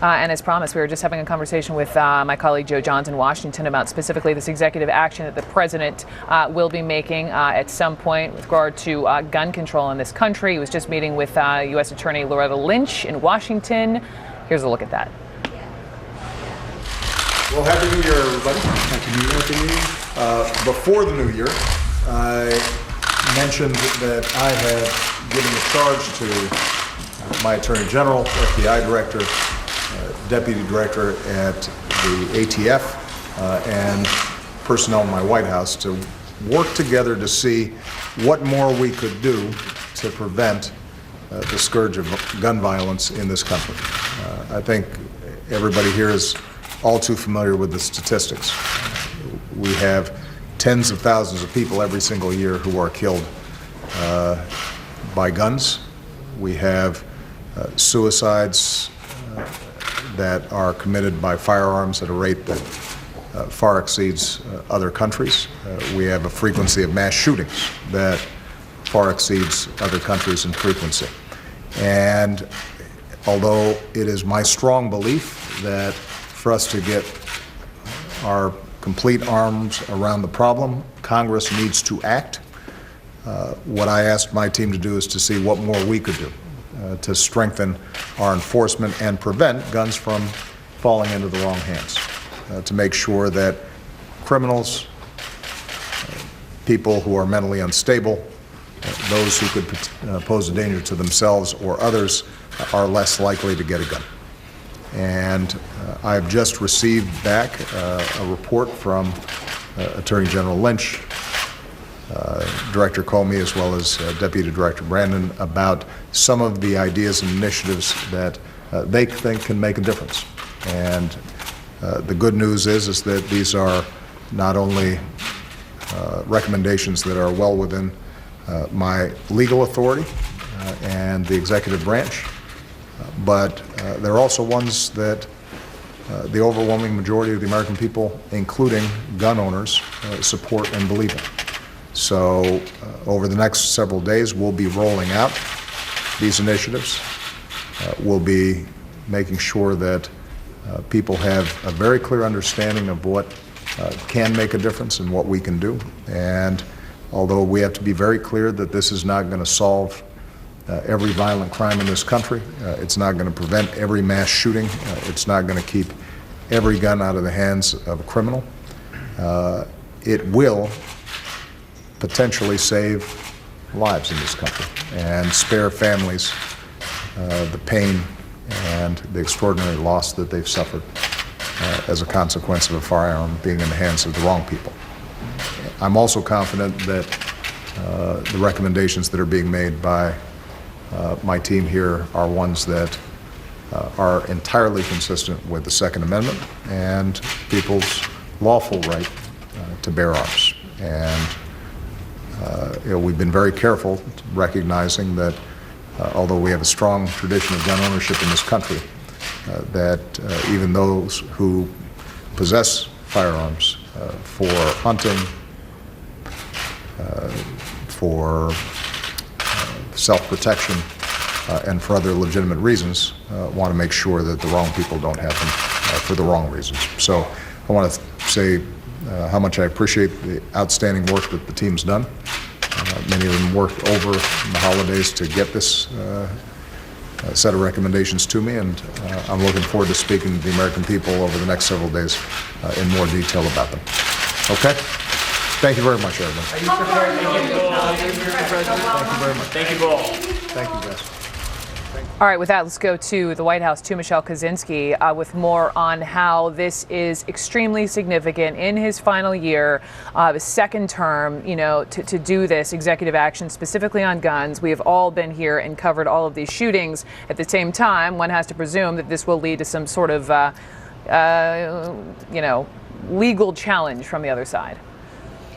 And as promised, we were just having a conversation with my colleague Joe Johns in Washington about specifically this executive action that the president will be making at some point with regard to gun control in this country. He was just meeting with U.S. Attorney Loretta Lynch in Washington. Here's a look at that. Well, Happy New Year, everybody. Happy New Year. Happy New Year. Before the New Year, I mentioned that I had given the charge to my Attorney General, FBI Director, Deputy Director at the ATF, and personnel in my White House to work together to see what more we could do to prevent the scourge of gun violence in this country. I think everybody here is all too familiar with the statistics. We have tens of thousands of people every single year who are killed by guns. We have suicides that are committed by firearms at a rate that far exceeds other countries. We have a frequency of mass shootings that far exceeds other countries in frequency. And although it is my strong belief that for us to get our complete arms around the problem, Congress needs to act. What I asked my team to do is to see what more we could do to strengthen our enforcement and prevent guns from falling into the wrong hands, to make sure that criminals, people who are mentally unstable, those who could pose a danger to themselves or others are less likely to get a gun. And I've just received back a report from Attorney General Lynch, Director Comey, as well as Deputy Director Brandon, about some of the ideas and initiatives that they think can make a difference. And the good news is that these are not only recommendations that are well within my legal authority and the executive branch, but they're also ones that the overwhelming majority of the American people, including gun owners, support and believe in. So over the next several days, we'll be rolling out these initiatives. We'll be making sure that people have a very clear understanding of what can make a difference and what we can do. And although we have to be very clear that this is not going to solve every violent crime in this country, it's not going to prevent every mass shooting, it's not going to keep every gun out of the hands of a criminal, it will potentially save lives in this country and spare families the pain and the extraordinary loss that they've suffered as a consequence of a firearm being in the hands of the wrong people. I'm also confident that the recommendations that are being made by my team here are ones that are entirely consistent with the Second Amendment and people's lawful right to bear arms. And we've been very careful, recognizing that although we have a strong tradition of gun ownership in this country, that even those who possess firearms for hunting, for self-protection, and for other legitimate reasons, want to make sure that the wrong people don't have them for the wrong reasons. So I want to say how much I appreciate the outstanding work that the team's done. Many of them worked over the holidays to get this set of recommendations to me, and I'm looking forward to speaking to the American people over the next several days in more detail about them. Okay? Thank you very much, everyone. Are you prepared to get Mr. President? Thank you very much. Thank you both. Thank you, guys. All right, with that, let's go to the White House, to Michelle Kosinski, with more on how this is extremely significant in his final year of his second term, to do this executive action specifically on guns. We have all been here and covered all of these shootings. At the same time, one has to presume that this will lead to some sort of, legal challenge from the other side.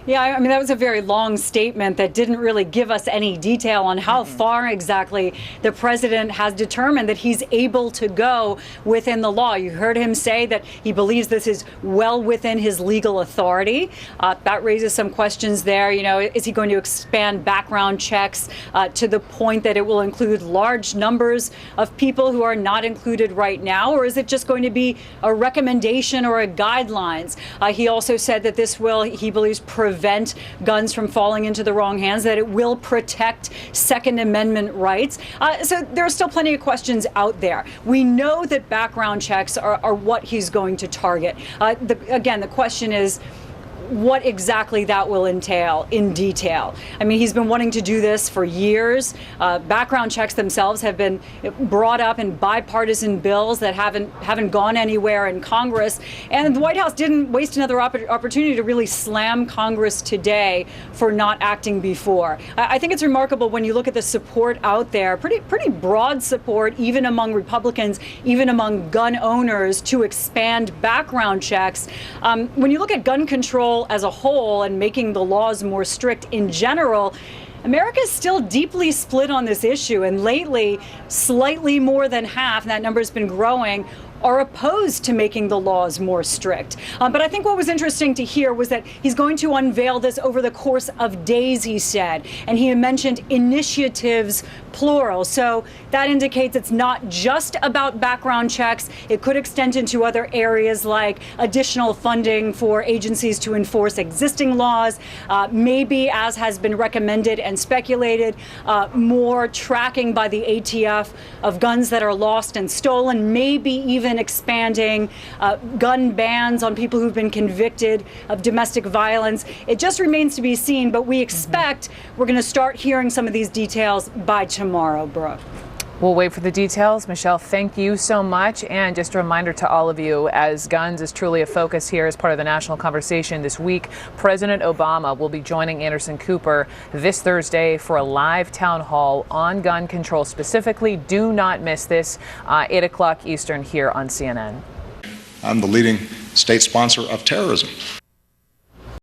Yeah, I mean, that was a very long statement that didn't really give us any detail on how far exactly the president has determined that he's able to go within the law. You heard him say that he believes this is well within his legal authority. That raises some questions there. You know, is he going to expand background checks to the point that it will include large numbers of people who are not included right now? Or is it just going to be a recommendation or a guidelines? He also said that this will, he believes, prevent guns from falling into the wrong hands, that it will protect Second Amendment rights. So there are still plenty of questions out there. We know that background checks are what he's going to target. Again, the question is, what exactly that will entail in detail. I mean, he's been wanting to do this for years. Background checks themselves have been brought up in bipartisan bills that haven't gone anywhere in Congress. And the White House didn't waste another opportunity to really slam Congress today for not acting before. I think it's remarkable when you look at the support out there, pretty broad support, even among Republicans, even among gun owners, to expand background checks. When you look at gun control as a whole and making the laws more strict in general, America is still deeply split on this issue, and lately slightly more than half, and that number has been growing, are opposed to making the laws more strict. But I think what was interesting to hear was that he's going to unveil this over the course of days, he said. And he mentioned initiatives, plural. So that indicates it's not just about background checks. It could extend into other areas like additional funding for agencies to enforce existing laws, maybe, as has been recommended and speculated, more tracking by the ATF of guns that are lost and stolen, maybe even expanding gun bans on people who've been convicted of domestic violence. It just remains to be seen, but we expect we're going to start hearing some of these details by tomorrow, Brooke. We'll wait for the details. Michelle, thank you so much. And just a reminder to all of you, as guns is truly a focus here as part of the national conversation this week, President Obama will be joining Anderson Cooper this Thursday for a live town hall on gun control specifically. Do not miss this, 8 o'clock Eastern here on CNN. I'm the leading state sponsor of terrorism.